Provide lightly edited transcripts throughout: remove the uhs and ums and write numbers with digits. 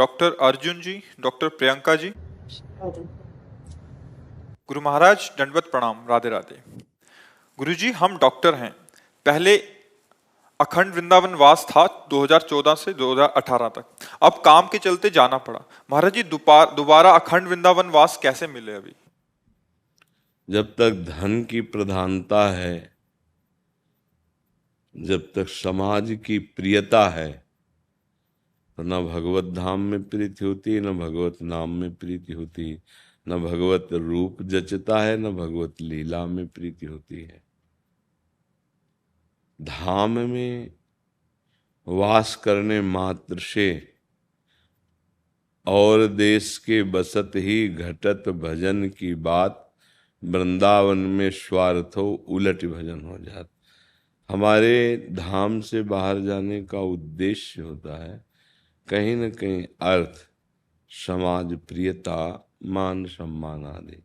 Doctor Arjun जी, doctor Priyanka ji, Guru Maharaj दंडवत प्रणाम, राधे राधे। गुरु जी, हम डॉक्टर हैं। पहले अखंड वृंदावन वास था 2014 से 2018 तक। अब काम के चलते जाना पड़ा। महाराज जी, दोबारा अखंड वृंदावन वास कैसे मिले अभी? जब तक धन की प्रधानता है, जब तक समाज की प्रियता है, तो न भगवत धाम में प्रीति होती, न भगवत नाम में प्रीति होती, न भगवत रूप जचता है, न भगवत लीला में प्रीति होती है। धाम में वास करने मात्र से और देश के बसत ही घटत भजन की बात, वृंदावन में स्वार्थो उलट भजन हो जात। हमारे धाम से बाहर जाने का उद्देश्य होता है कहीं न कहीं अर्थ, समाज प्रियता, मान सम्मान आदि।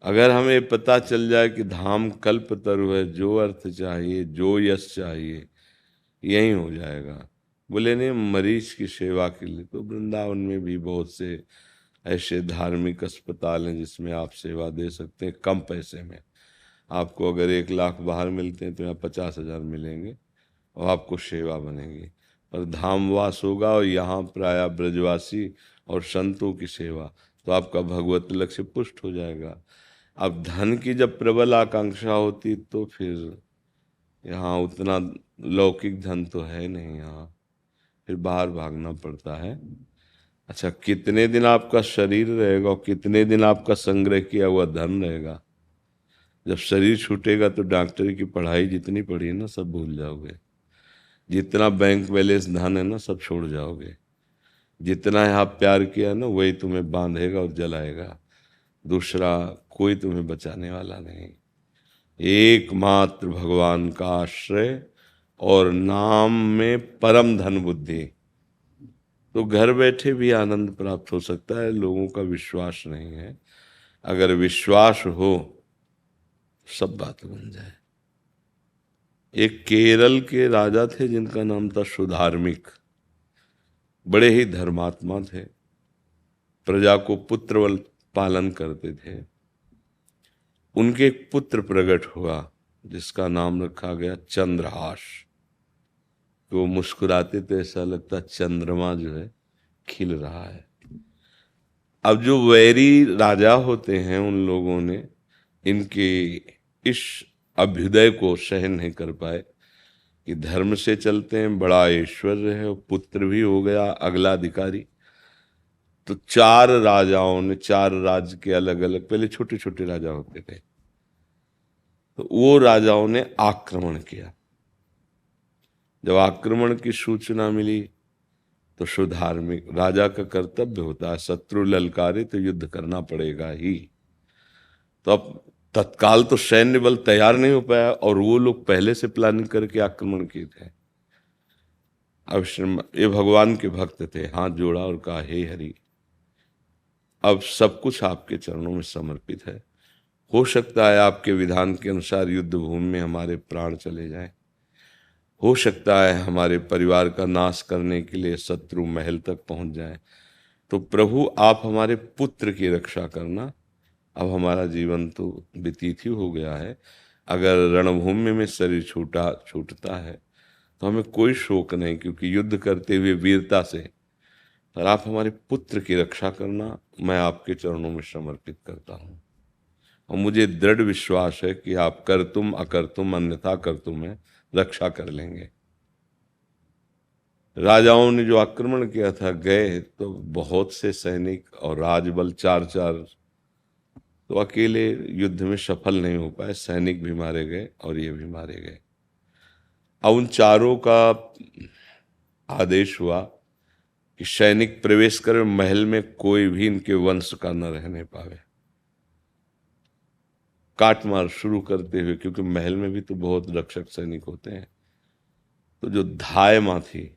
अगर हमें पता चल जाए कि धाम कल्पतरु है, जो अर्थ चाहिए, जो यश चाहिए, यही हो जाएगा। बोले नहीं, मरीज की सेवा के लिए तो वृंदावन में भी बहुत से ऐसे धार्मिक अस्पताल हैं जिसमें आप सेवा दे सकते हैं कम पैसे में। आपको अगर 1 लाख बाहर मिलते हैं तो यहाँ 50,000 मिलेंगे और आपको सेवा बनेगी। पर धामवास होगा और यहाँ प्रायः ब्रजवासी और संतों की सेवा, तो आपका भगवत लक्ष्य पुष्ट हो जाएगा। अब धन की जब प्रबल आकांक्षा होती तो फिर यहाँ उतना लौकिक धन तो है नहीं, यहाँ फिर बाहर भागना पड़ता है। अच्छा, कितने दिन आपका शरीर रहेगा और कितने दिन आपका संग्रह किया हुआ धन रहेगा? जब शरीर छूटेगा तो डॉक्टरी की पढ़ाई जितनी पढ़ी है ना, सब भूल जाओगे। जितना बैंक बैलेंस धन है ना, सब छोड़ जाओगे। जितना यहाँ प्यार किया ना, वही तुम्हें बांधेगा और जलाएगा। दूसरा कोई तुम्हें बचाने वाला नहीं। एकमात्र भगवान का आश्रय और नाम में परम धन बुद्धि, तो घर बैठे भी आनंद प्राप्त हो सकता है। लोगों का विश्वास नहीं है। अगर विश्वास हो, सब बात बन जाए। एक केरल के राजा थे जिनका नाम था सुधार्मिक। बड़े ही धर्मात्मा थे, प्रजा को पुत्र पालन करते थे। उनके एक पुत्र प्रकट हुआ जिसका नाम रखा गया चंद्रहास। तो वो मुस्कुराते तो ऐसा लगता चंद्रमा जो है खिल रहा है। अब जो वैरी राजा होते हैं, उन लोगों ने इनके इस अभ्युदय को सहन नहीं कर पाए कि धर्म से चलते हैं, बड़ा ऐश्वर्य है, पुत्र भी हो गया अगला अधिकारी। तो 4 राजाओं ने, 4 राज्य के अलग अलग, पहले छोटे छोटे राजा होते थे, तो वो राजाओं ने आक्रमण किया। जब आक्रमण की सूचना मिली तो सुधार्मिक राजा का कर्तव्य होता है, शत्रु ललकारे तो युद्ध करना पड़ेगा ही। तो अब तत्काल तो सैन्य बल तैयार नहीं हो पाया और वो लोग पहले से प्लानिंग करके आक्रमण किए थे। अब ये भगवान के भक्त थे, हाथ जोड़ा और कहा, हे हरि, अब सब कुछ आपके चरणों में समर्पित है। हो सकता है आपके विधान के अनुसार युद्ध भूमि में हमारे प्राण चले जाएं, हो सकता है हमारे परिवार का नाश करने के लिए शत्रु महल तक पहुंच जाएं। तो प्रभु, आप हमारे पुत्र की रक्षा करना। अब हमारा जीवन तो व्यतीत ही हो गया है। अगर रणभूमि में शरीर छूटता है तो हमें कोई शोक नहीं, क्योंकि युद्ध करते हुए वीरता से, पर आप हमारे पुत्र की रक्षा करना, मैं आपके चरणों में समर्पित करता हूँ। और मुझे दृढ़ विश्वास है कि आप कर्तुम अकर्तुम अन्यथा कर्तुम है, रक्षा कर लेंगे। राजाओं ने जो आक्रमण किया था, गए तो बहुत से सैनिक और राजबल 4-4, तो अकेले युद्ध में सफल नहीं हो पाए। सैनिक भी मारे गए और ये भी मारे गए। अब उन चारों का आदेश हुआ कि सैनिक प्रवेश करे महल में, कोई भी इनके वंश का न रहने पावे। काट मार शुरू करते हुए, क्योंकि महल में भी तो बहुत रक्षक सैनिक होते हैं। तो जो धाय माँ थी,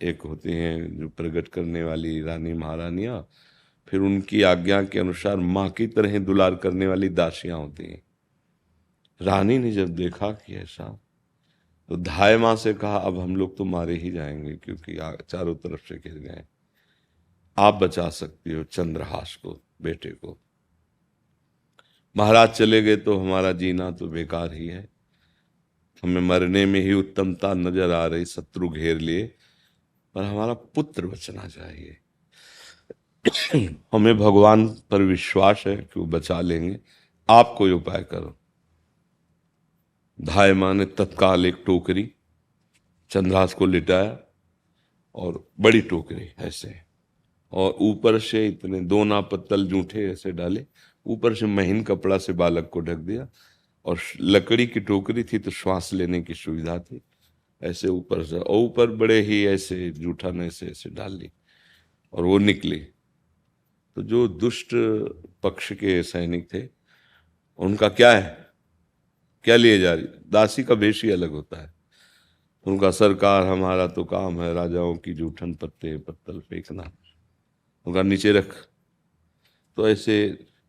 एक होती हैं जो प्रकट करने वाली रानी महारानियां, फिर उनकी आज्ञा के अनुसार माँ की तरह दुलार करने वाली दासियां होती हैं। रानी ने जब देखा कि ऐसा, तो धाय माँ से कहा अब हम लोग तो मारे ही जाएंगे क्योंकि चारों तरफ से घिर गए, आप बचा सकती हो चंद्रहास को, बेटे को। महाराज चले गए तो हमारा जीना तो बेकार ही है, हमें मरने में ही उत्तमता नजर आ रही, शत्रु घेर लिए, पर हमारा पुत्र बचना चाहिए। हमें भगवान पर विश्वास है कि वो बचा लेंगे, आप कोई उपाय करो। धाय माँ ने तत्काल एक टोकरी चंद्रहास को लिटाया, और बड़ी टोकरी ऐसे, और ऊपर से इतने 2 नापत्तल जूठे ऐसे डाले, ऊपर से महीन कपड़ा से बालक को ढक दिया, और लकड़ी की टोकरी थी तो श्वास लेने की सुविधा थी, ऐसे ऊपर से, और ऊपर बड़े ही ऐसे जूठन ऐसे ऐसे डाल ली, और वो निकली। तो जो दुष्ट पक्ष के सैनिक थे उनका क्या है, क्या लिए जा रही, दासी का वेश ही अलग होता है। उनका सरकार हमारा तो काम है राजाओं की जूठन पत्ते पत्तल फेंकना, उनका नीचे रख। तो ऐसे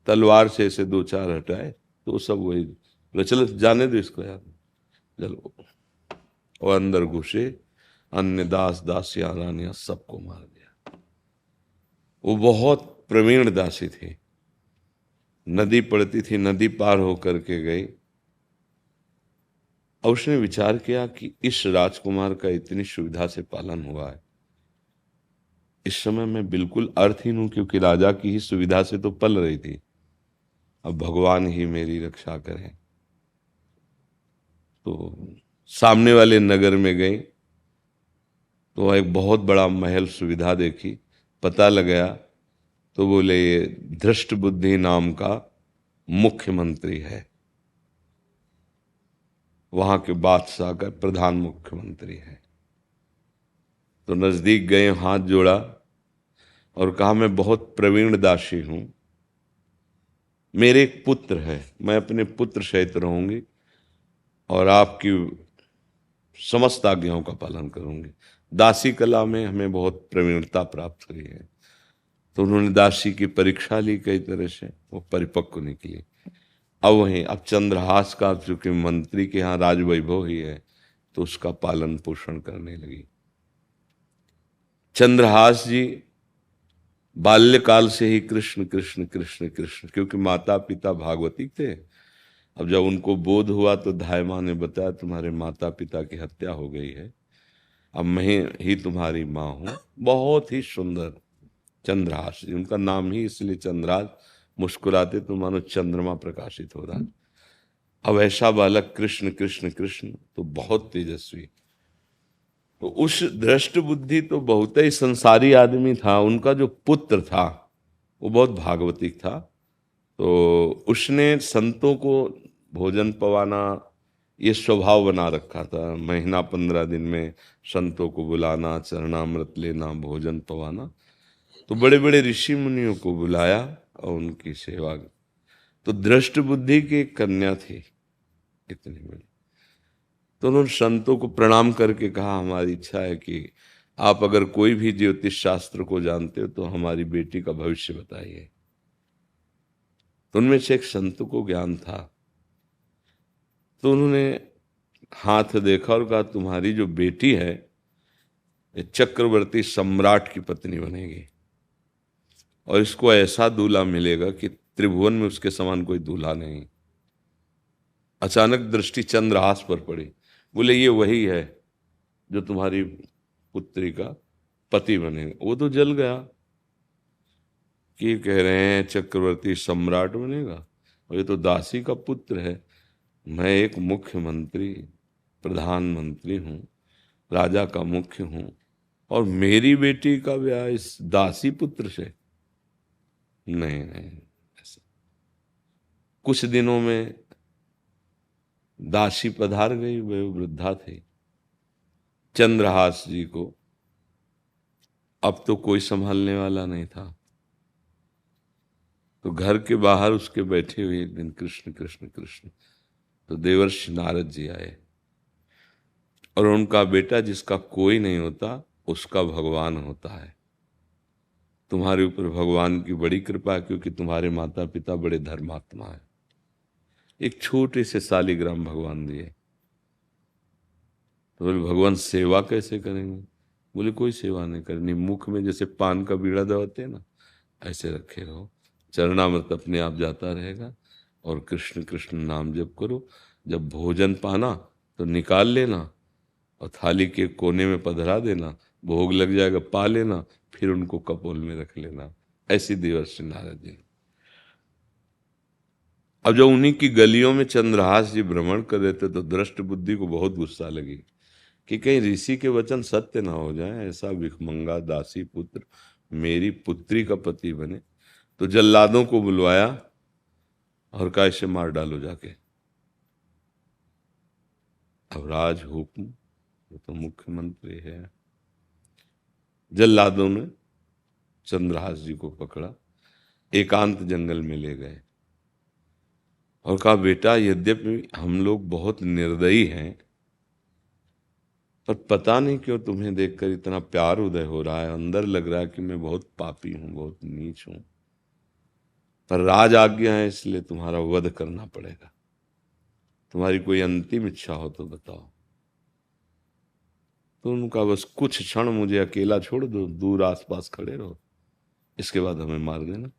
तलवार से ऐसे 2-4 हटाए तो सब वही, चलो जाने दो इसको यार, चलो। और अंदर घुसे, अन्य दास दासियां रानियां सबको मार दिया। वो बहुत प्रवीण दासी थी, नदी पड़ती थी, नदी पार होकर के गई, और उसने विचार किया कि इस राजकुमार का इतनी सुविधा से पालन हुआ है, इस समय मैं बिल्कुल अर्थहीन हूं, क्योंकि राजा की ही सुविधा से तो पल रही थी, अब भगवान ही मेरी रक्षा करें। तो सामने वाले नगर में गई तो एक बहुत बड़ा महल सुविधा देखी, पता लगाया तो बोले ये धृष्ट बुद्धि नाम का मुख्यमंत्री है, वहां के बादशाह का प्रधान मुख्यमंत्री है। तो नजदीक गए, हाथ जोड़ा और कहा मैं बहुत प्रवीण दासी हूं, मेरे एक पुत्र है, मैं अपने पुत्र सहित रहूंगी और आपकी समस्त आज्ञाओं का पालन करूंगी। दासी कला में हमें बहुत प्रवीणता प्राप्त हुई है। तो उन्होंने दासी की परीक्षा ली कई तरह से, वो परिपक्व निकली। अब चंद्रहास का चूंकि मंत्री के यहाँ राजवैभव ही है तो उसका पालन पोषण करने लगी। चंद्रहास जी बाल्यकाल से ही कृष्ण कृष्ण कृष्ण कृष्ण, क्योंकि माता पिता भागवती थे। अब जब उनको बोध हुआ तो धाय माँ ने बताया तुम्हारे माता पिता की हत्या हो गई है, अब मैं ही तुम्हारी माँ हूं। बहुत ही सुंदर चंद्रहास जी, उनका नाम ही इसलिए चंद्रहास, मुस्कुराते तो मानो चंद्रमा प्रकाशित हो रहा है। अब ऐसा बालक कृष्ण कृष्ण कृष्ण, तो बहुत तेजस्वी। तो उस दृष्ट बुद्धि तो बहुत ही संसारी आदमी था, उनका जो पुत्र था वो बहुत भागवतिक था। तो उसने संतों को भोजन पवाना ये स्वभाव बना रखा था, महीना 15 दिन में संतों को बुलाना, चरणामृत लेना, भोजन पवाना। तो बड़े बड़े ऋषि मुनियों को बुलाया और उनकी सेवा। तो दृष्ट बुद्धि की कन्या थी इतनी बड़ी। तो उन्होंने संतों को प्रणाम करके कहा हमारी इच्छा है कि आप अगर कोई भी ज्योतिष शास्त्र को जानते हो तो हमारी बेटी का भविष्य बताइए। तो उनमें से एक संत को ज्ञान था, तो उन्होंने हाथ देखा और कहा तुम्हारी जो बेटी है ये चक्रवर्ती सम्राट की पत्नी बनेगी, और इसको ऐसा दूल्हा मिलेगा कि त्रिभुवन में उसके समान कोई दूल्हा नहीं। अचानक दृष्टि चंद्रहास पर पड़ी, बोले ये वही है जो तुम्हारी पुत्री का पति बनेगा। वो तो जल गया कि कह रहे हैं चक्रवर्ती सम्राट बनेगा, और ये तो दासी का पुत्र है। मैं एक मुख्यमंत्री प्रधानमंत्री हूँ, राजा का मुख्य हूँ, और मेरी बेटी का ब्याह इस दासी पुत्र से? नहीं नहीं, ऐसा। कुछ दिनों में दासी पधार गई, वे वृद्धा थी। चंद्रहास जी को अब तो कोई संभालने वाला नहीं था, तो घर के बाहर उसके बैठे हुए एक दिन कृष्ण कृष्ण कृष्ण, तो देवर्षि नारद जी आए, और उनका बेटा जिसका कोई नहीं होता उसका भगवान होता है। तुम्हारे ऊपर भगवान की बड़ी कृपा है क्योंकि तुम्हारे माता पिता बड़े धर्मात्मा है। एक छोटे से शालिग्राम भगवान दिए। तो बोले भगवान सेवा कैसे करेंगे? बोले कोई सेवा नहीं करनी, मुख में जैसे पान का बीड़ा दबाते हैं ना, ऐसे रखे रहो, चरणामृत अपने आप जाता रहेगा और कृष्ण कृष्ण नाम जप करो। जब भोजन पाना तो निकाल लेना और थाली के कोने में पधरा देना, भोग लग जाएगा पा लेना, फिर उनको कपोल में रख लेना। ऐसी देवर्षि नारद जी। अब जब उन्हीं की गलियों में चंद्रहास जी भ्रमण कर रहे थे तो दृष्ट बुद्धि को बहुत गुस्सा लगी कि कहीं ऋषि के वचन सत्य ना हो जाए, ऐसा भिखमंगा दासी पुत्र मेरी पुत्री का पति बने। तो जल्लादों को बुलवाया और कहा इसे मार डालो जाके। अब राज हुक्म, वो तो मुख्यमंत्री है। जल्लादों ने चंद्रहास जी को पकड़ा, एकांत जंगल में ले गए और कहा बेटा यद्यपि हम लोग बहुत निर्दयी हैं, पर पता नहीं क्यों तुम्हें देखकर इतना प्यार उदय हो रहा है, अंदर लग रहा है कि मैं बहुत पापी हूं, बहुत नीच हूं, पर राज आज्ञा है इसलिए तुम्हारा वध करना पड़ेगा। तुम्हारी कोई अंतिम इच्छा हो तो बताओ। तो उनका बस कुछ क्षण मुझे अकेला छोड़ दो, दूर आसपास खड़े रहो, इसके बाद हमें मार देना।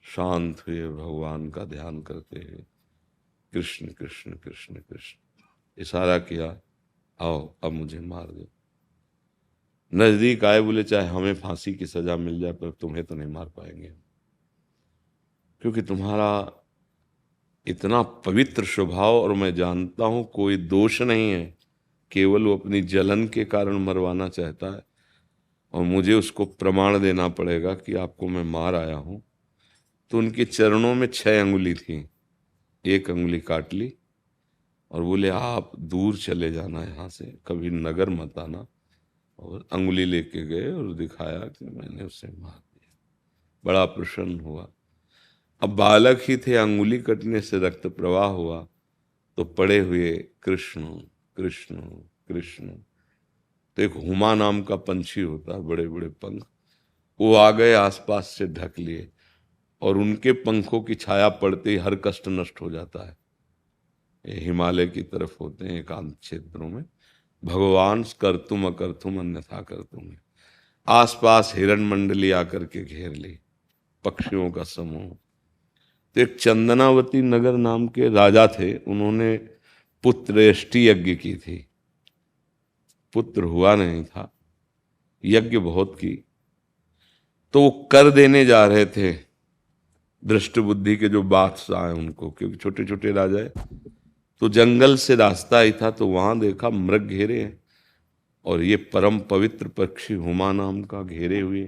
शांत हुए, भगवान का ध्यान करते हुए कृष्ण कृष्ण कृष्ण कृष्ण इशारा किया, आओ अब मुझे मार दो। नजदीक आए, बोले चाहे हमें फांसी की सजा मिल जाए पर तुम्हें तो नहीं मार पाएंगे, क्योंकि तुम्हारा इतना पवित्र स्वभाव और मैं जानता हूं कोई दोष नहीं है, केवल वो अपनी जलन के कारण मरवाना चाहता है और मुझे उसको प्रमाण देना पड़ेगा कि आपको मैं मार आया हूं। तो उनके चरणों में 6 अंगुली थी, 1 अंगुली काट ली और बोले आप दूर चले जाना यहाँ से, कभी नगर मत आना। और अंगुली लेके गए और दिखाया कि मैंने उसे मार दिया। बड़ा प्रसन्न हुआ। अब बालक ही थे, अंगुली कटने से रक्त प्रवाह हुआ तो पड़े हुए कृष्ण कृष्ण कृष्ण। तो एक हुमा नाम का पंछी होता है, बड़े बड़े पंख, वो आ गए, आसपास से ढक लिए और उनके पंखों की छाया पड़ते ही हर कष्ट नष्ट हो जाता है। ये हिमालय की तरफ होते हैं एकांत क्षेत्रों में। भगवान कर्तुम अकर्तुम अन्यथा कर्तुम। आसपास हिरण मंडली आकर के घेर ली, पक्षियों का समूह। तो एक चंदनावती नगर नाम के राजा थे, उन्होंने पुत्रेष्टि यज्ञ की थी, पुत्र हुआ नहीं था, यज्ञ बहुत की। तो वो कर देने जा रहे थे दृष्ट बुद्धि के जो बादशाह हैं उनको, क्योंकि छोटे छोटे राजा है। तो जंगल से रास्ता ही था तो वहां देखा मृग घेरे हैं और ये परम पवित्र पक्षी हुमा नाम का घेरे हुए।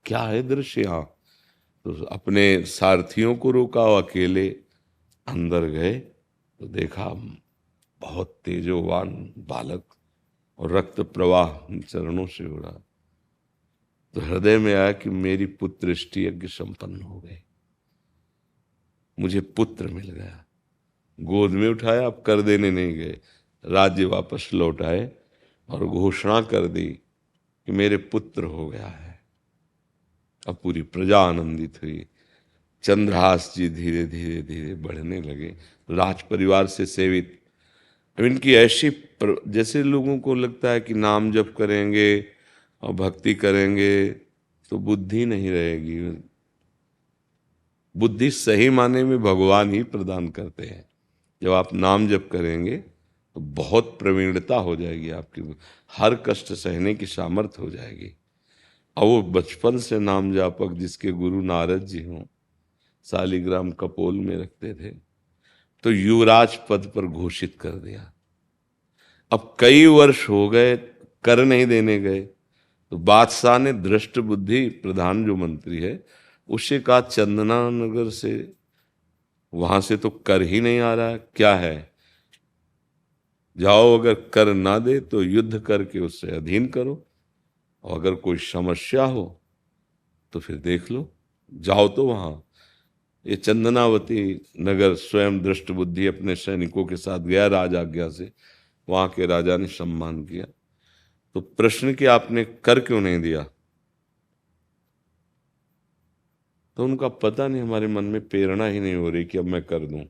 क्या है दृश्य यहाँ? तो अपने सारथियों को रोका, अकेले अंदर गए तो देखा बहुत तेजोवान बालक और रक्त प्रवाह चरणों से हो रहा। तो हृदय में आया कि मेरी पुत्रेष्टि यज्ञ संपन्न हो गई, मुझे पुत्र मिल गया। गोद में उठाया, अब कर देने नहीं गए, राज्य वापस लौट आए और घोषणा कर दी कि मेरे पुत्र हो गया है। अब पूरी प्रजा आनंदित हुई। चंद्रहास जी धीरे धीरे धीरे बढ़ने लगे, राज परिवार से सेवित। अब इनकी ऐसी जैसे लोगों को लगता है कि नाम जप करेंगे और भक्ति करेंगे तो बुद्धि नहीं रहेगी। बुद्धि सही माने में भगवान ही प्रदान करते हैं। जब आप नाम जप करेंगे तो बहुत प्रवीणता हो जाएगी आपकी, हर कष्ट सहने की सामर्थ्य हो जाएगी। और वो बचपन से नाम जापक जिसके गुरु नारद जी हों, शालिग्राम कपोल में रखते थे, तो युवराज पद पर घोषित कर दिया। अब कई वर्ष हो गए, कर नहीं देने गए, तो बादशाह ने दृष्ट बुद्धि प्रधान जो मंत्री है उससे कहा चंदना नगर से, वहां से तो कर ही नहीं आ रहा, क्या है? जाओ, अगर कर ना दे तो युद्ध करके उससे अधीन करो, और अगर कोई समस्या हो तो फिर देख लो, जाओ तो वहां। ये चंदनावती नगर स्वयं दृष्ट बुद्धि अपने सैनिकों के साथ गया राज आज्ञा से, वहां के राजा ने सम्मान किया। तो प्रश्न कि आपने कर क्यों नहीं दिया? तो उनका पता नहीं, हमारे मन में प्रेरणा ही नहीं हो रही कि अब मैं कर दूं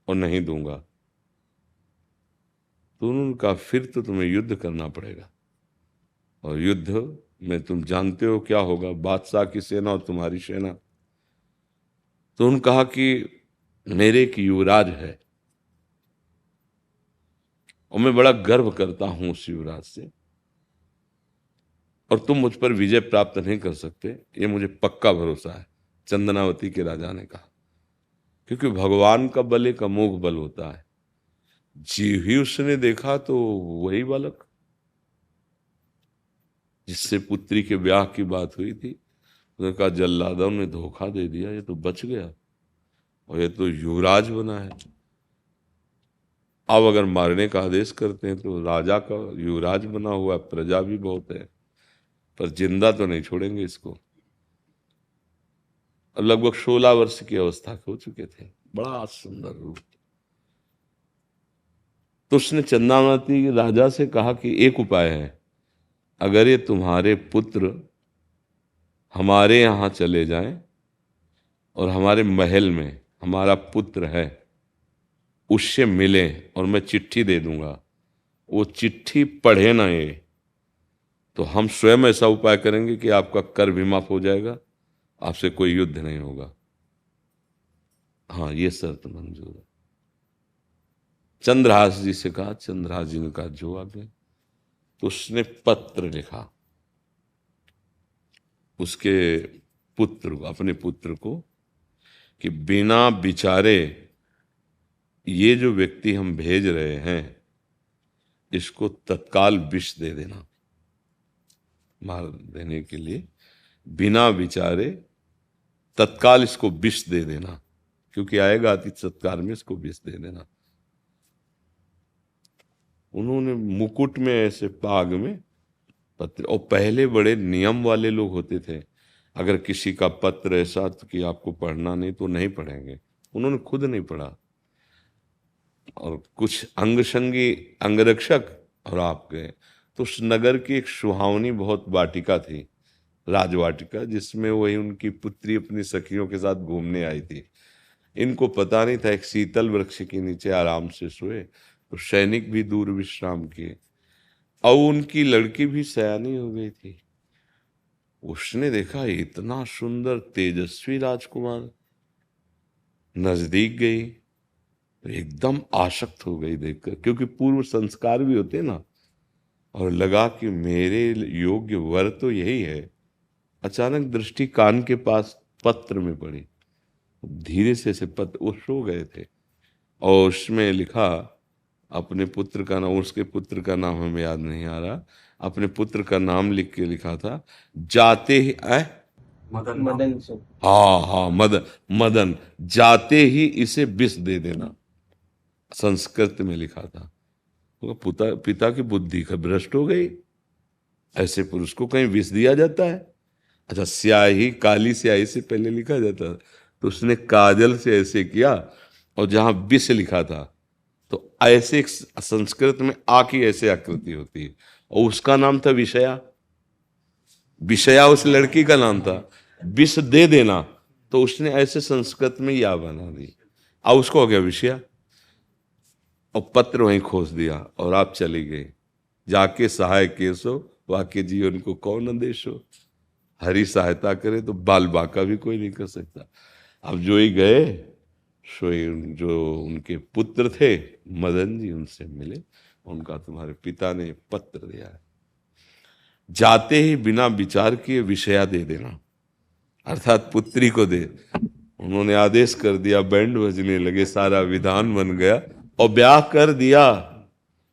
और नहीं दूंगा। तो उन्होंने कहा फिर तो तुम्हें युद्ध करना पड़ेगा, और युद्ध में तुम जानते हो क्या होगा, बादशाह की सेना और तुम्हारी सेना। तो उन्होंने कहा कि मेरे एक युवराज है और मैं बड़ा गर्व करता हूं उस युवराज से, और तुम मुझ पर विजय प्राप्त नहीं कर सकते, ये मुझे पक्का भरोसा है। चंदनावती के राजा ने कहा, क्योंकि भगवान का बल एक अमोघ बल होता है। जी ही उसने देखा तो वही बालक जिससे पुत्री के ब्याह की बात हुई थी, उसने कहा जल्लादों ने धोखा दे दिया, ये तो बच गया और ये तो युवराज बना है। अब अगर मारने का आदेश करते हैं तो राजा का युवराज बना हुआ, प्रजा भी बहुत है, पर जिंदा तो नहीं छोड़ेंगे इसको। और लगभग 16 वर्ष की अवस्था के हो चुके थे, बड़ा सुंदर रूप। तो उसने चंद्रावती राजा से कहा कि एक उपाय है, अगर ये तुम्हारे पुत्र हमारे यहाँ चले जाएं और हमारे महल में हमारा पुत्र है उससे मिलें और मैं चिट्ठी दे दूंगा, वो चिट्ठी पढ़े ना ये, तो हम स्वयं ऐसा उपाय करेंगे कि आपका कर भी माफ हो जाएगा, आपसे कोई युद्ध नहीं होगा। हाँ, ये शर्त मंजूर है। चंद्रहास जी से कहा, चंद्रहास जी ने कहा जो आगे। तो उसने पत्र लिखा उसके पुत्र को, अपने पुत्र को, कि बिना विचारे ये जो व्यक्ति हम भेज रहे हैं इसको तत्काल विष दे देना, मार देने के लिए बिना विचारे तत्काल इसको विष दे देना, क्योंकि आएगा अति सत्कार में, इसको विष दे देना। उन्होंने मुकुट में ऐसे पाग में पत्र, और पहले बड़े नियम वाले लोग होते थे, अगर किसी का पत्र ऐसा तो कि आपको पढ़ना नहीं तो नहीं पढ़ेंगे, उन्होंने खुद नहीं पढ़ा। और कुछ अंगशंगी अंगरक्षक और आप गए, तो उस नगर की एक सुहावनी बहुत वाटिका थी, राजवाटिका, जिसमें वही उनकी पुत्री अपनी सखियों के साथ घूमने आई थी। इनको पता नहीं था, एक शीतल वृक्ष के नीचे आराम से सोए, तो सैनिक भी दूर विश्राम किए, और उनकी लड़की भी सयानी हो गई थी। उसने देखा इतना सुंदर तेजस्वी राजकुमार, नजदीक गई तो एकदम आसक्त हो गई देखकर, क्योंकि पूर्व संस्कार भी होते ना, और लगा कि मेरे योग्य वर तो यही है। अचानक दृष्टि कान के पास पत्र में पड़ी, धीरे से पत्र, वो सो गए थे, और उसमें लिखा अपने पुत्र का नाम, उसके पुत्र का नाम हमें याद नहीं आ रहा, अपने पुत्र का नाम लिख के लिखा था, जाते ही मदन से। हाँ हाँ, मदन, जाते ही इसे विष दे देना, संस्कृत में लिखा था। तो पिता की बुद्धि का भ्रष्ट हो गई, ऐसे पुरुष को कहीं विष दिया जाता है? अच्छा, स्याही, काली स्याही से पहले लिखा जाता था, तो उसने काजल से ऐसे किया, और जहां विष लिखा था तो ऐसे संस्कृत में आ की ऐसे आकृति होती है, और उसका नाम था विषया। विषया उस लड़की का नाम था। विष दे देना, तो उसने ऐसे संस्कृत में या बना दी, और उसको हो गया विषया, और पत्र वहीं खोस दिया, और आप चली गई। जाके सहाय केसो, वाक्य जीवन को कौन आदेश हो। हरी सहायता करे तो बाल बाका भी कोई नहीं कर सकता। अब जो ही गए, सोई जो उनके पुत्र थे मदन जी, उनसे मिले, उनका तुम्हारे पिता ने पत्र दिया है, जाते ही बिना विचार किए विषया दे देना, अर्थात पुत्री को दे। उन्होंने आदेश कर दिया, बैंड बजने लगे, सारा विधान बन गया, और ब्याह कर दिया,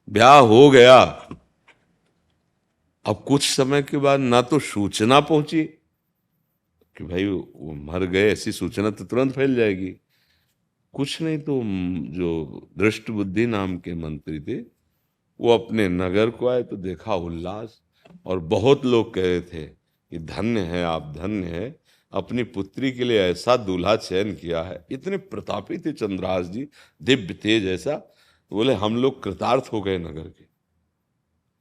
ब्याह हो गया। अब कुछ समय के बाद ना तो सूचना पहुंची कि भाई वो मर गए, ऐसी सूचना तो तुरंत फैल जाएगी, कुछ नहीं, तो जो दृष्ट बुद्धि नाम के मंत्री थे वो अपने नगर को आए, तो देखा उल्लास, और बहुत लोग कह रहे थे कि धन्य है आप, धन्य है, अपनी पुत्री के लिए ऐसा दूल्हा चयन किया है। इतने प्रतापी थे चंद्रहास जी, दिव्य तेज ऐसा, बोले हम लोग कृतार्थ हो गए नगर के।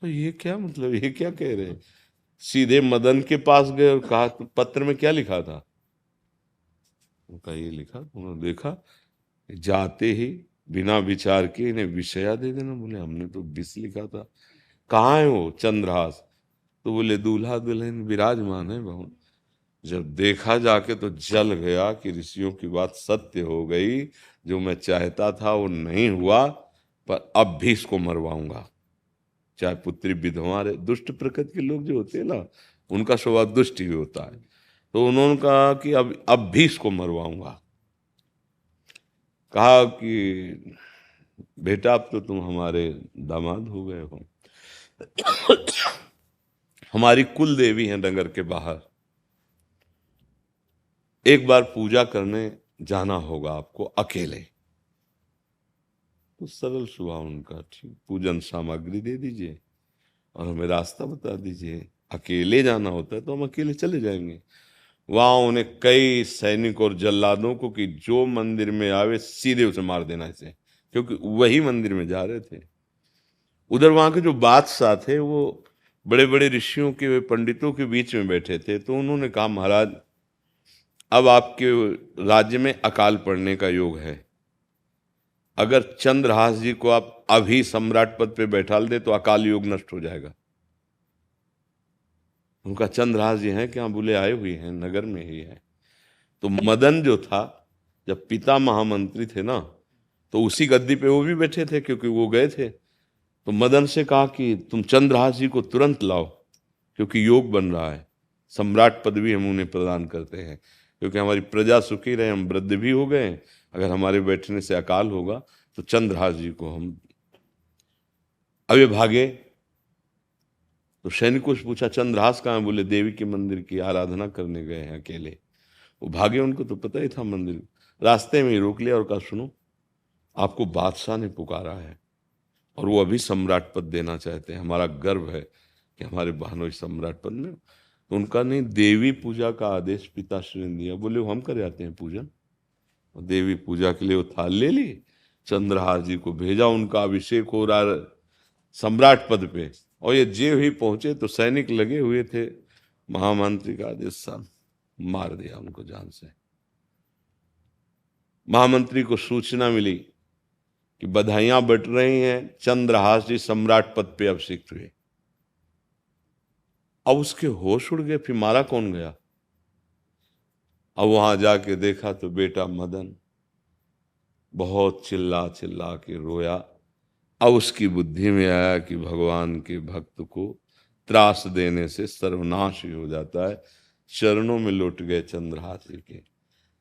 तो ये क्या मतलब, ये क्या कह रहे हैं? सीधे मदन के पास गए और कहा पत्र में क्या लिखा था? उनका ये लिखा, उन्होंने देखा, जाते ही बिना विचार के इन्हें विषया दे देना। बोले हमने तो विष लिखा था। कहाँ है वो चंद्रहास? तो बोले दूल्हा दुल्हन विराजमान है भवन। जब देखा जाके तो जल गया कि ऋषियों की बात सत्य हो गई, जो मैं चाहता था वो नहीं हुआ, पर अब भी इसको मरवाऊंगा। चाहे पुत्री विधवा रहे, दुष्ट प्रकृति के लोग जो होते हैं ना, उनका स्वभाव दुष्ट ही होता है। तो उन्होंने कहा कि अब भी इसको मरवाऊंगा। कहा कि बेटा अब तो तुम हमारे दामाद हो गए हो, हमारी कुल देवी है नगर के बाहर, एक बार पूजा करने जाना होगा आपको अकेले। तो सरल स्वभाव उनका, ठीक, पूजन सामग्री दे दीजिए और हमें रास्ता बता दीजिए। अकेले जाना होता है तो हम अकेले चले जाएंगे। वहां उन्हें कई सैनिक और जल्लादों को कि जो मंदिर में आवे सीधे उसे मार देना इसे, क्योंकि वही मंदिर में जा रहे थे। उधर वहां के जो बादशाह थे वो बड़े बड़े ऋषियों के, पंडितों के बीच में बैठे थे। तो उन्होंने कहा महाराज अब आपके राज्य में अकाल पड़ने का योग है। अगर चंद्रहास जी को आप अभी सम्राट पद पे बैठाल दे तो अकाल योग नष्ट हो जाएगा। उनका चंद्रहास जी हैं क्या? बोले आए हुए हैं, नगर में ही है। तो मदन जो था, जब पिता महामंत्री थे ना, तो उसी गद्दी पे वो भी बैठे थे क्योंकि वो गए थे। तो मदन से कहा कि तुम चंद्रहास जी को तुरंत लाओ, क्योंकि योग बन रहा है, सम्राट पदवी हम उन्हें प्रदान करते हैं, क्योंकि हमारी प्रजा सुखी रहे, हम वृद्ध भी हो गए, अगर हमारे बैठने से अकाल होगा तो चंद्रहास जी को हम। अब ये भागे तो सैनिकों से पूछा चंद्रहास कहाँ है? बोले देवी के मंदिर की आराधना करने गए हैं अकेले। वो भागे, उनको तो पता ही था मंदिर। रास्ते में ही रोक लिया और कहा सुनो, आपको बादशाह ने पुकारा है और वो अभी सम्राट पद देना चाहते हैं। हमारा गर्व है कि हमारे बहनों इस सम्राट पद में। तो उनका नहीं, देवी पूजा का आदेश पिताश्री ने दिया। बोले वो हम कर आते हैं पूजन। और देवी पूजा के लिए वो थाल ले ली, चंद्रहास जी को भेजा, उनका अभिषेक हो रहा सम्राट पद पे। और ये जे ही पहुंचे तो सैनिक लगे हुए थे, महामंत्री का आदेश सा मार दिया उनको जान से। महामंत्री को सूचना मिली कि बधाइयां बट रही हैं, चंद्रहास जी सम्राट पद पे अभिषिक्त हुए। अब उसके होश उड़ गए, फिर मारा कौन गया? अब वहां जाके देखा तो बेटा मदन बहुत चिल्ला चिल्ला के रोया। अब उसकी बुद्धि में आया कि भगवान के भक्त को त्रास देने से सर्वनाश ही हो जाता है। चरणों में लौट गए चंद्रहास जी के।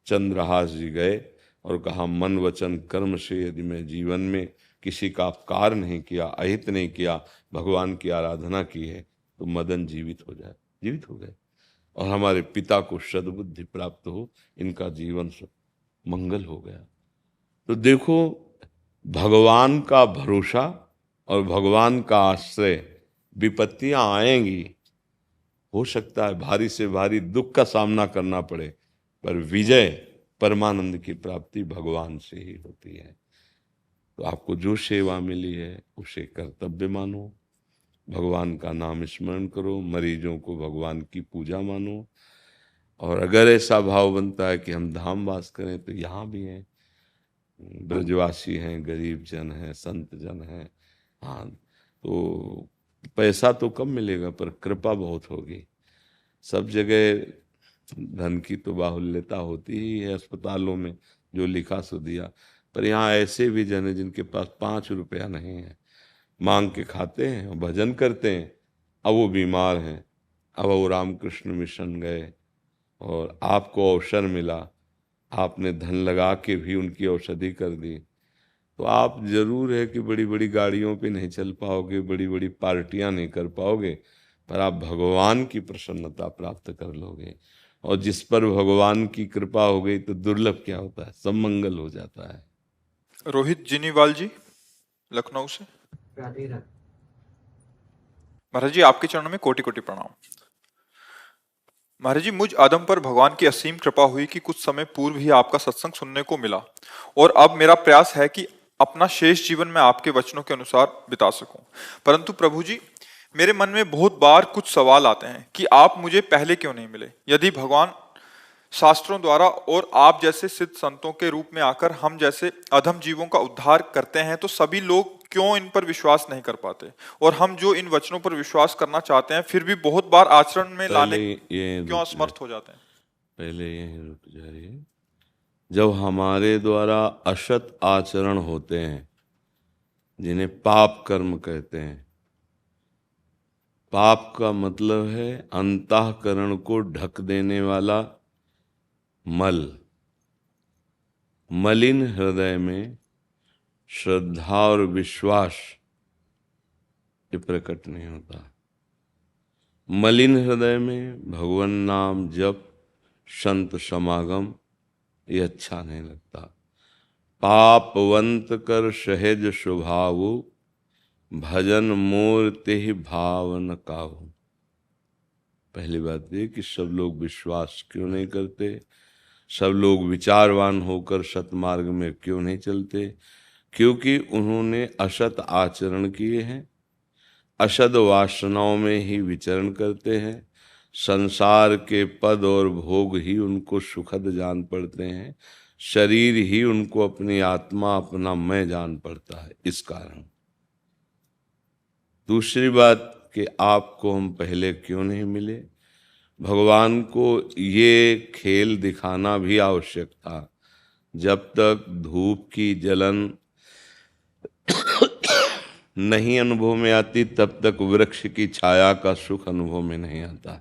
चंद्रहास जी गए और कहा मन वचन कर्म से यदि मैं जीवन में किसी का अपकार नहीं किया, अहित नहीं किया, भगवान की आराधना की है, तो मदन जीवित हो जाए। जीवित हो गए और हमारे पिता को सद्बुद्धि प्राप्त हो, इनका जीवन मंगल हो गया। तो देखो, भगवान का भरोसा और भगवान का आश्रय, विपत्तियां आएंगी, हो सकता है भारी से भारी दुख का सामना करना पड़े, पर विजय परमानंद की प्राप्ति भगवान से ही होती है। तो आपको जो सेवा मिली है उसे कर्तव्य मानो, भगवान का नाम स्मरण करो, मरीजों को भगवान की पूजा मानो। और अगर ऐसा भाव बनता है कि हम धाम वास करें तो यहाँ भी हैं, ब्रजवासी हैं, गरीब जन हैं, संत जन हैं। हाँ, तो पैसा तो कम मिलेगा पर कृपा बहुत होगी। सब जगह धन की तो बाहुल्यता होती ही है, अस्पतालों में जो लिखा सो दिया, पर यहाँ ऐसे भी जन हैं जिनके पास 5 रुपया नहीं है, मांग के खाते हैं और भजन करते हैं। अब वो बीमार हैं, अब वो रामकृष्ण मिशन गए और आपको अवसर मिला, आपने धन लगा के भी उनकी औषधि कर दी। तो आप जरूर है कि बड़ी बड़ी गाड़ियों पे नहीं चल पाओगे, बड़ी बड़ी पार्टियां नहीं कर पाओगे, पर आप भगवान की प्रसन्नता प्राप्त कर लोगे। और जिस पर भगवान की कृपा हो गई तो दुर्लभ क्या होता है, सब मंगल हो जाता है। रोहित जिनीवाल जी, लखनऊ से। राधे राधे। महाराज जी आपके चरणों में कोटि कोटि प्रणाम। महाराज जी मुझ आदम पर भगवान की असीम कृपा हुई कि कुछ समय पूर्व ही आपका सत्संग सुनने को मिला, और अब मेरा प्रयास है कि अपना शेष जीवन मैं आपके वचनों के अनुसार बिता सकूं। परंतु प्रभु जी, मेरे मन में बहुत बार कुछ सवाल आते हैं कि आप मुझे पहले क्यों नहीं मिले। यदि भगवान शास्त्रों द्वारा और आप जैसे सिद्ध संतों के रूप में आकर हम जैसे अधम जीवों का उद्धार करते हैं, तो सभी लोग क्यों इन पर विश्वास नहीं कर पाते? और हम जो इन वचनों पर विश्वास करना चाहते हैं फिर भी बहुत बार आचरण में लाने पहले ये क्यों असमर्थ हो जाते हैं? पहले यही रुक जाइए। जब हमारे द्वारा असत आचरण होते हैं, जिन्हें पाप कर्म कहते हैं, पाप का मतलब है अंतःकरण को ढक देने वाला मल। मलिन हृदय में श्रद्धा और विश्वास ये प्रकट नहीं होता। मलिन हृदय में भगवान नाम जप, संत समागम ये अच्छा नहीं लगता। पापवंत कर सहज स्वभाव, भजन मोर तेहि भाव न काहू। पहली बात ये कि सब लोग विश्वास क्यों नहीं करते, सब लोग विचारवान होकर सतमार्ग में क्यों नहीं चलते? क्योंकि उन्होंने असत आचरण किए हैं, असद वासनाओं में ही विचरण करते हैं। संसार के पद और भोग ही उनको सुखद जान पड़ते हैं, शरीर ही उनको अपनी आत्मा, अपना मैं जान पड़ता है। इस कारण दूसरी बात कि आपको हम पहले क्यों नहीं मिले? भगवान को ये खेल दिखाना भी आवश्यक था। जब तक धूप की जलन नहीं अनुभव में आती, तब तक वृक्ष की छाया का सुख अनुभव में नहीं आता।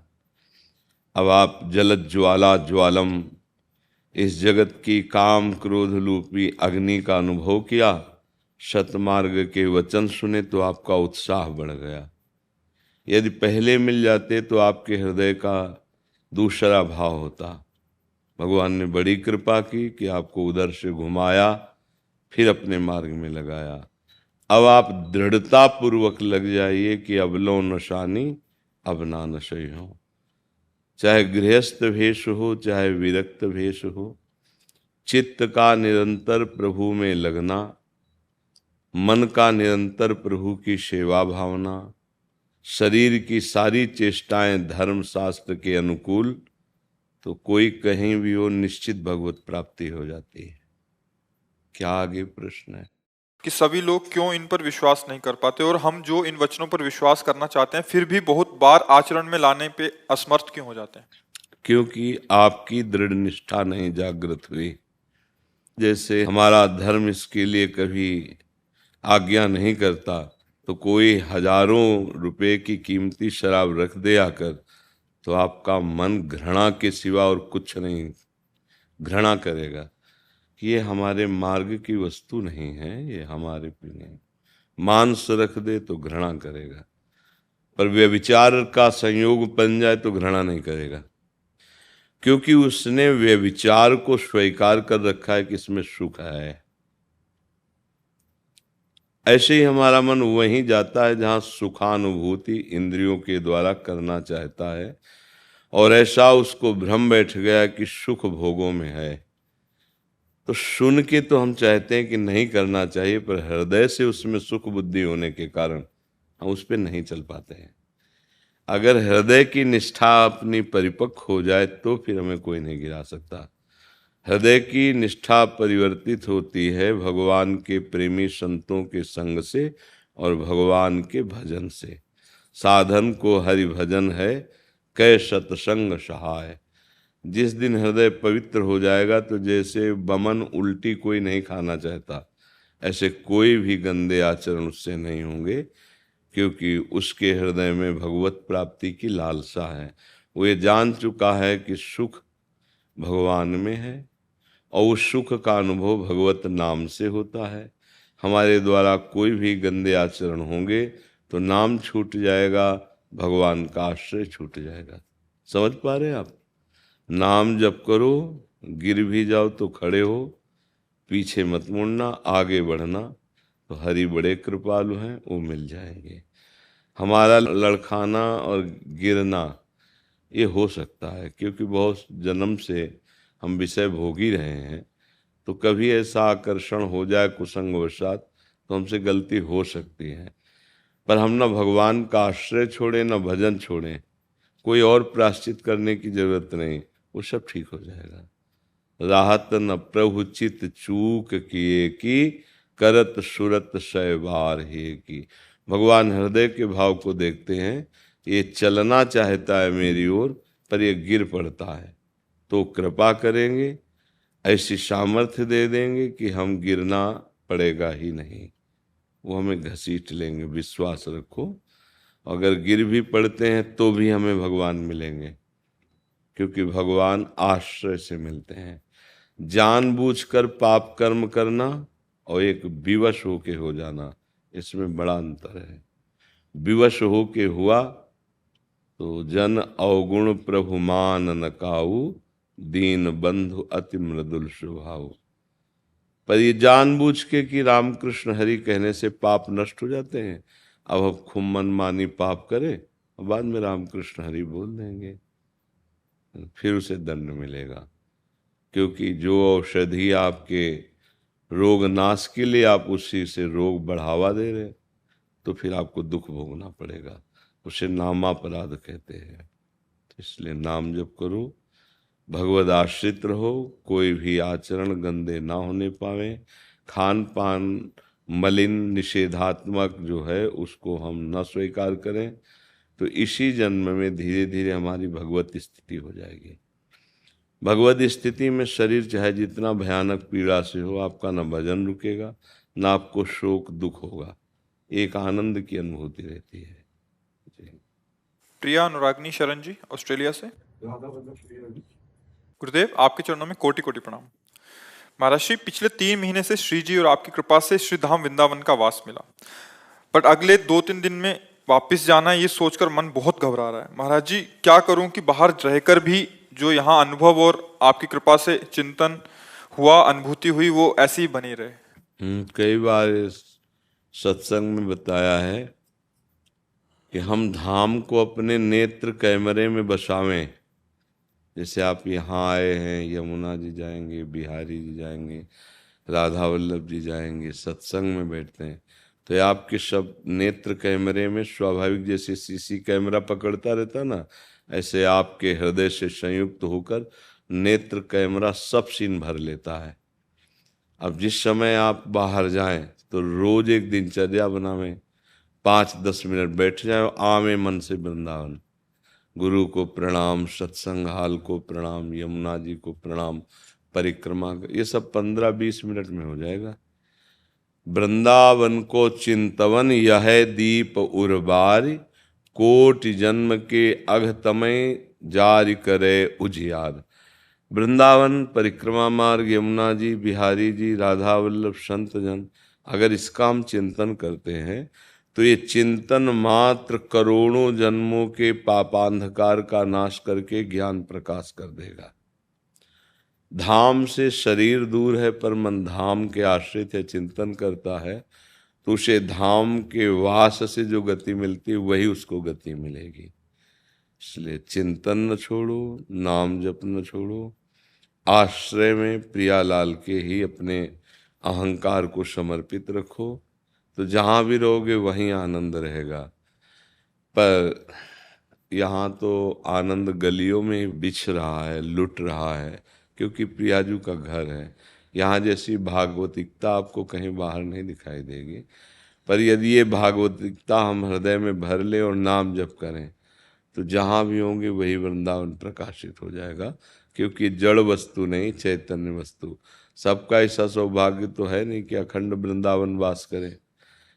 अब आप जलद ज्वाला ज्वालम, इस जगत की काम क्रोध रूपी अग्नि का अनुभव किया, सतमार्ग के वचन सुने तो आपका उत्साह बढ़ गया। यदि पहले मिल जाते तो आपके हृदय का दूसरा भाव होता। भगवान ने बड़ी कृपा की कि आपको उधर से घुमाया, फिर अपने मार्ग में लगाया। अब आप दृढ़ता पूर्वक लग जाइए कि अब लो नशानी अब ना नशई हो। चाहे गृहस्थ भेष हो, चाहे विरक्त भेष हो, चित्त का निरंतर प्रभु में लगना, मन का निरंतर प्रभु की सेवा भावना, शरीर की सारी चेष्टाएं धर्म शास्त्र के अनुकूल, तो कोई कहीं भी हो निश्चित भगवत प्राप्ति हो जाती है। क्या आगे प्रश्न है? कि सभी लोग क्यों इन पर विश्वास नहीं कर पाते, और हम जो इन वचनों पर विश्वास करना चाहते हैं फिर भी बहुत बार आचरण में लाने पे असमर्थ क्यों हो जाते हैं? क्योंकि आपकी दृढ़ निष्ठा नहीं जागृत हुई। जैसे हमारा धर्म इसके लिए कभी आज्ञा नहीं करता, तो कोई हजारों रुपए की कीमती शराब रख दे आकर, तो आपका मन घृणा के सिवा और कुछ नहीं घृणा करेगा कि ये हमारे मार्ग की वस्तु नहीं है, ये हमारे पीने। मांस रख दे तो घृणा करेगा, पर व्यभिचार का संयोग बन जाए तो घृणा नहीं करेगा, क्योंकि उसने व्यभिचार को स्वीकार कर रखा है कि इसमें सुख है। ऐसे ही हमारा मन वहीं जाता है जहां सुखानुभूति इंद्रियों के द्वारा करना चाहता है, और ऐसा उसको भ्रम बैठ गया कि सुख भोगों में है। तो सुन के तो हम चाहते हैं कि नहीं करना चाहिए, पर हृदय से उसमें सुख बुद्धि होने के कारण हम उस पर नहीं चल पाते हैं। अगर हृदय की निष्ठा अपनी परिपक्व हो जाए तो फिर हमें कोई नहीं गिरा सकता। हृदय की निष्ठा परिवर्तित होती है भगवान के प्रेमी संतों के संग से और भगवान के भजन से। साधन को हरि भजन है, कै सतसंग सहाय। जिस दिन हृदय पवित्र हो जाएगा तो जैसे बमन उल्टी कोई नहीं खाना चाहता, ऐसे कोई भी गंदे आचरण उससे नहीं होंगे, क्योंकि उसके हृदय में भगवत प्राप्ति की लालसा है। वो ये जान चुका है कि सुख भगवान में है, और उस सुख का अनुभव भगवत नाम से होता है। हमारे द्वारा कोई भी गंदे आचरण होंगे तो नाम छूट जाएगा, भगवान का आश्रय छूट जाएगा। समझ पा रहे हैं आप? नाम जप करो, गिर भी जाओ तो खड़े हो, पीछे मत मुड़ना, आगे बढ़ना, तो हरि बड़े कृपालु हैं, वो मिल जाएंगे। हमारा लड़खाना और गिरना ये हो सकता है, क्योंकि बहुत जन्म से हम विषय भोग ही रहे हैं, तो कभी ऐसा आकर्षण हो जाए कुसंगवशात तो हमसे गलती हो सकती है। पर हम न भगवान का आश्रय छोड़ें, न भजन छोड़ें। कोई और प्रायश्चित करने की जरूरत नहीं, वो सब ठीक हो जाएगा। राहत न प्रभु चित चूक किए की, करत सुरत सय बार ही की। भगवान हृदय के भाव को देखते हैं। ये चलना चाहता है मेरी ओर, पर ये गिर पड़ता है, तो कृपा करेंगे, ऐसी सामर्थ्य दे देंगे कि हम गिरना पड़ेगा ही नहीं, वो हमें घसीट लेंगे। विश्वास रखो, अगर गिर भी पड़ते हैं तो भी हमें भगवान मिलेंगे, क्योंकि भगवान आश्रय से मिलते हैं। जानबूझकर पाप कर्म करना और एक विवश होके हो जाना, इसमें बड़ा अंतर है। विवश होके हुआ तो जन अवगुण प्रभु मान न काऊ, दीन बंधु अति मृदुल स्वभाव। पर ये जानबूझ के कि रामकृष्ण हरि कहने से पाप नष्ट हो जाते हैं, अब हम खूब मनमानी पाप करें और बाद में रामकृष्ण हरि बोल देंगे, फिर उसे दंड मिलेगा। क्योंकि जो औषधि आपके रोग नाश के लिए, आप उसी से रोग बढ़ावा दे रहे, तो फिर आपको दुख भोगना पड़ेगा। उसे नामापराध कहते हैं। इसलिए नाम जप करो, भगवद आश्रित रहो, कोई भी आचरण गंदे ना होने पावे। खान पान मलिन निषेधात्मक जो है उसको हम न स्वीकार करें, तो इसी जन्म में धीरे धीरे हमारी भगवत स्थिति हो जाएगी। भगवत स्थिति में शरीर चाहे जितना भयानक पीड़ा से हो, आपका न भजन रुकेगा, न आपको शोक दुख होगा, एक आनंद की अनुभूति रहती है। प्रिया अनुरागनी शरण जी ऑस्ट्रेलिया से। गुरुदेव, आपके चरणों में कोटि कोटि प्रणाम। महाराज श्री, पिछले 3 महीने से श्री जी और आपकी कृपा से श्री धाम वृंदावन का वास मिला, बट अगले 2-3 दिन में वापस जाना है, ये सोचकर मन बहुत घबरा रहा है। महाराज जी, क्या करूं कि बाहर रहकर भी जो यहाँ अनुभव और आपकी कृपा से चिंतन हुआ, अनुभूति हुई, वो ऐसी ही बनी रहे। कई बार इस सत्संग में बताया है कि हम धाम को अपने नेत्र कैमरे में बसावें। जैसे आप यहाँ आए हैं, यमुना जी जाएंगे, बिहारी जी जाएंगे, राधा वल्लभ जी जाएंगे, सत्संग में बैठते हैं, तो ये आपके सब नेत्र कैमरे में स्वाभाविक, जैसे सीसी कैमरा पकड़ता रहता ना, ऐसे आपके हृदय से संयुक्त होकर नेत्र कैमरा सब सीन भर लेता है। अब जिस समय आप बाहर जाएं तो रोज एक दिनचर्या बनावें, 5-10 मिनट बैठ जाए, आवे मन से वृंदावन, गुरु को प्रणाम, सत्संग हाल को प्रणाम, यमुना जी को प्रणाम, परिक्रमा, ये सब 15-20 मिनट में हो जाएगा। वृंदावन को चिंतवन यह दीप उर्बार, कोटि जन्म के अघतमय जारी करे उजियार। वृंदावन, परिक्रमा मार्ग, यमुना जी, बिहारी जी, राधा वल्लभ, संत जन, अगर इसका हम चिंतन करते हैं तो ये चिंतन मात्र करोड़ों जन्मों के पापांधकार का नाश करके ज्ञान प्रकाश कर देगा। धाम से शरीर दूर है पर मन धाम के आश्रित है, चिंतन करता है, तो उसे धाम के वास से जो गति मिलती है वही उसको गति मिलेगी। इसलिए चिंतन न छोड़ो, नाम जप न छोड़ो, आश्रय में प्रियालाल के ही अपने अहंकार को समर्पित रखो, तो जहाँ भी रहोगे वहीं आनंद रहेगा। पर यहाँ तो आनंद गलियों में बिछ रहा है, लुट रहा है, क्योंकि प्रियाजू का घर है। यहाँ जैसी भागवतिकता आपको कहीं बाहर नहीं दिखाई देगी। पर यदि ये भागवतिकता हम हृदय में भर ले और नाम जप करें, तो जहाँ भी होंगे वही वृंदावन प्रकाशित हो जाएगा। क्योंकि जड़ वस्तु नहीं, चैतन्य वस्तु। सबका ऐसा सौभाग्य तो है नहीं कि अखंड वृंदावन वास करें,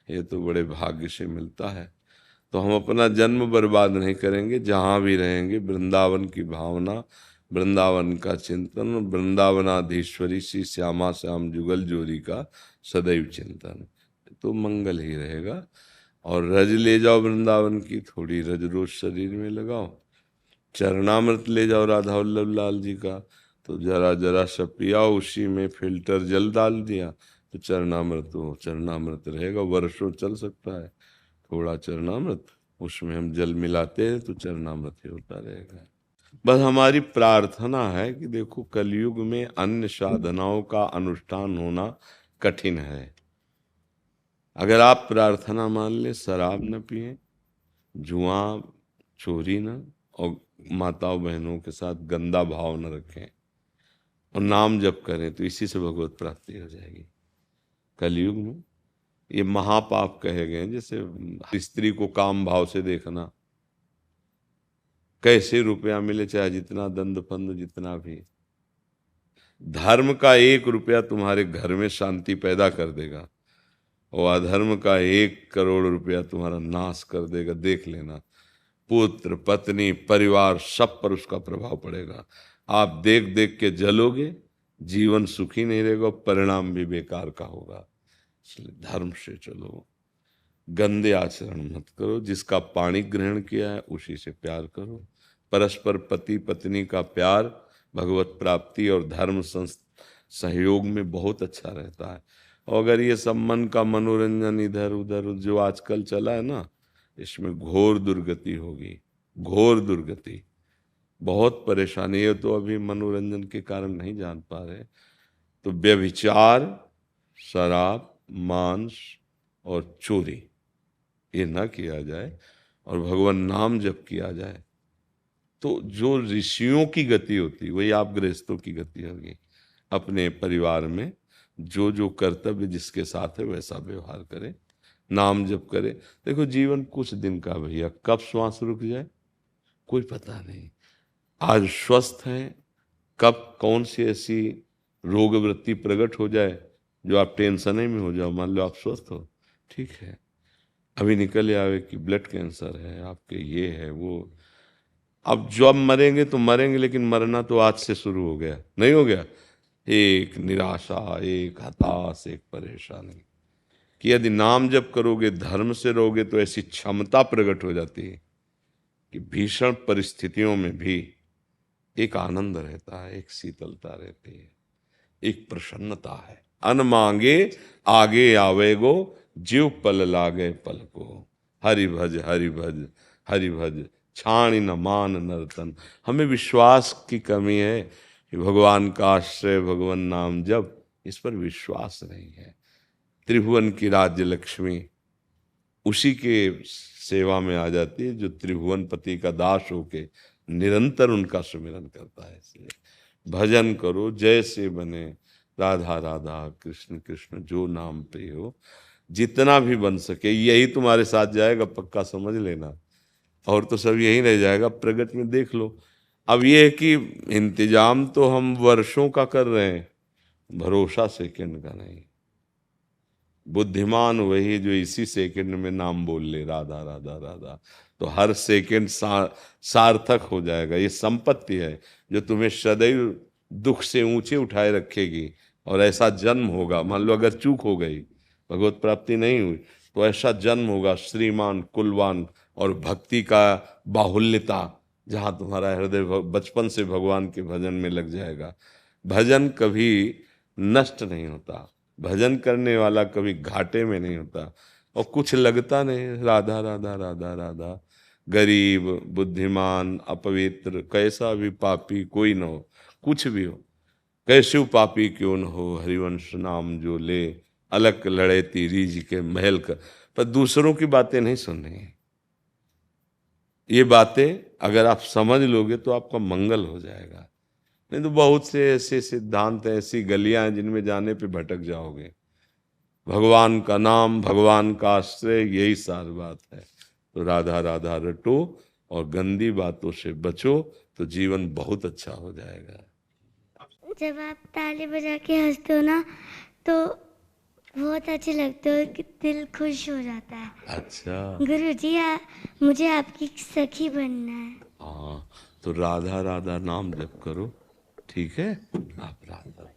ये तो बड़े भाग्य से मिलता है। तो हम अपना जन्म बर्बाद नहीं करेंगे, जहाँ भी रहेंगे वृंदावन की भावना, वृंदावन का चिंतन, वृंदावनाधीश्वरी श्री श्यामा श्याम जुगल जोरी का सदैव चिंतन, तो मंगल ही रहेगा। और रज ले जाओ वृंदावन की, थोड़ी रज रोज शरीर में लगाओ। चरणामृत ले जाओ राधा वल्लभ लाल जी का, तो जरा जरा सा पियाओ, उसी में फिल्टर जल डाल दिया तो चरणामृत हो, चरणामृत रहेगा, वर्षों चल सकता है। थोड़ा चरणामृत, उसमें हम जल मिलाते हैं तो चरणामृत ही होता रहेगा। बस हमारी प्रार्थना है कि देखो, कलयुग में अन्य साधनाओं का अनुष्ठान होना कठिन है। अगर आप प्रार्थना मान ले, शराब न पिए, जुआ चोरी न, और माताओं बहनों के साथ गंदा भाव न रखें और नाम जप करें, तो इसी से भगवत प्राप्ति हो जाएगी। कलयुग में ये महापाप कहे गए, जैसे स्त्री को काम भाव से देखना, कैसे रुपया मिले चाहे जितना दंड फंद जितना भी, धर्म का 1 रुपया तुम्हारे घर में शांति पैदा कर देगा और अधर्म का 1 करोड़ रुपया तुम्हारा नाश कर देगा। देख लेना, पुत्र पत्नी परिवार सब पर उसका प्रभाव पड़ेगा। आप देख देख के जलोगे, जीवन सुखी नहीं रहेगा, परिणाम भी बेकार का होगा। इसलिए धर्म से चलो, गंदे आचरण मत करो। जिसका पानी ग्रहण किया है उसी से प्यार करो। परस्पर पति पत्नी का प्यार भगवत प्राप्ति और धर्म सहयोग में बहुत अच्छा रहता है। और अगर ये सब मन का मनोरंजन इधर उधर जो आजकल चला है ना, इसमें घोर दुर्गति होगी, घोर दुर्गति, बहुत परेशानी है। तो अभी मनोरंजन के कारण नहीं जान पा रहे। तो व्यभिचार, शराब, मांस और चोरी ये ना किया जाए और भगवान नाम जप किया जाए, तो जो ऋषियों की गति होती वही आप गृहस्थों की गति होगी। अपने परिवार में जो जो कर्तव्य जिसके साथ है वैसा व्यवहार करें, नाम जप करें। देखो जीवन कुछ दिन का भैया, कब श्वास रुक जाए कोई पता नहीं। आज स्वस्थ हैं, कब कौन सी ऐसी रोग वृत्ति प्रकट हो जाए जो आप टेंशन में हो जाओ। मान लो आप स्वस्थ हो, ठीक है, अभी निकल आवे कि ब्लड कैंसर है आपके, ये है वो। अब जब मरेंगे तो मरेंगे, लेकिन मरना तो आज से शुरू हो गया, नहीं हो गया? एक निराशा, एक हताश, एक परेशानी कि यदि नाम जप करोगे, धर्म से रहोगे, तो ऐसी क्षमता प्रकट हो जाती है कि भीषण परिस्थितियों में भी एक आनंद रहता है, एक शीतलता रहती है, एक प्रसन्नता है। अन मांगे आगे आवेगो, जीव पल लागे पल को। हरि भज हरि भज हरि भज, छाणी न मान नर्तन। हमें विश्वास की कमी है कि भगवान का आश्रय, भगवान नाम जप, इस पर विश्वास नहीं है। त्रिभुवन की राज्य लक्ष्मी उसी के सेवा में आ जाती है जो त्रिभुवन पति का दास होके निरंतर उनका सुमिरन करता है। इसलिए भजन करो, जैसे बने राधा राधा कृष्ण कृष्ण, जो नाम पे हो, जितना भी बन सके यही तुम्हारे साथ जाएगा, पक्का समझ लेना। और तो सब यही रह जाएगा, प्रगट में देख लो। अब ये है कि इंतजाम तो हम वर्षों का कर रहे हैं, भरोसा सेकंड का नहीं। बुद्धिमान वही जो इसी सेकंड में नाम बोल ले राधा राधा राधा, तो हर सेकंड सार्थक हो जाएगा। ये संपत्ति है जो तुम्हें सदैव दुख से ऊंचे उठाए रखेगी। और ऐसा जन्म होगा, मान लो अगर चूक हो गई, भगवत प्राप्ति नहीं हुई, तो ऐसा जन्म होगा श्रीमान कुलवान और भक्ति का बाहुल्यता, जहाँ तुम्हारा हृदय बचपन से भगवान के भजन में लग जाएगा। भजन कभी नष्ट नहीं होता, भजन करने वाला कभी घाटे में नहीं होता। और कुछ लगता नहीं, राधा राधा राधा राधा। गरीब, बुद्धिमान, अपवित्र, कैसा भी पापी कोई न हो, कुछ भी हो, कैसे पापी क्यों न हो, हरिवंश नाम जो ले, अलग लड़े तीरीज के महल का। पर दूसरों की बातें नहीं सुननी। ये बातें अगर आप समझ लोगे तो आपका मंगल हो जाएगा। नहीं तो बहुत से ऐसे सिद्धांत हैं, ऐसी गलियां हैं जिनमें जाने पे भटक जाओगे। भगवान का नाम, भगवान का आश्रय, यही सारी बात है। तो राधा राधा रटो और गंदी बातों से बचो, तो जीवन बहुत अच्छा हो जाएगा। जब आप ताली बजा के हंसते हो ना, तो बहुत अच्छे लगते हो, कि दिल खुश हो जाता है। अच्छा गुरुजी, मुझे आपकी सखी बनना है। हाँ, तो राधा राधा नाम जप करो, ठीक है? आप राधा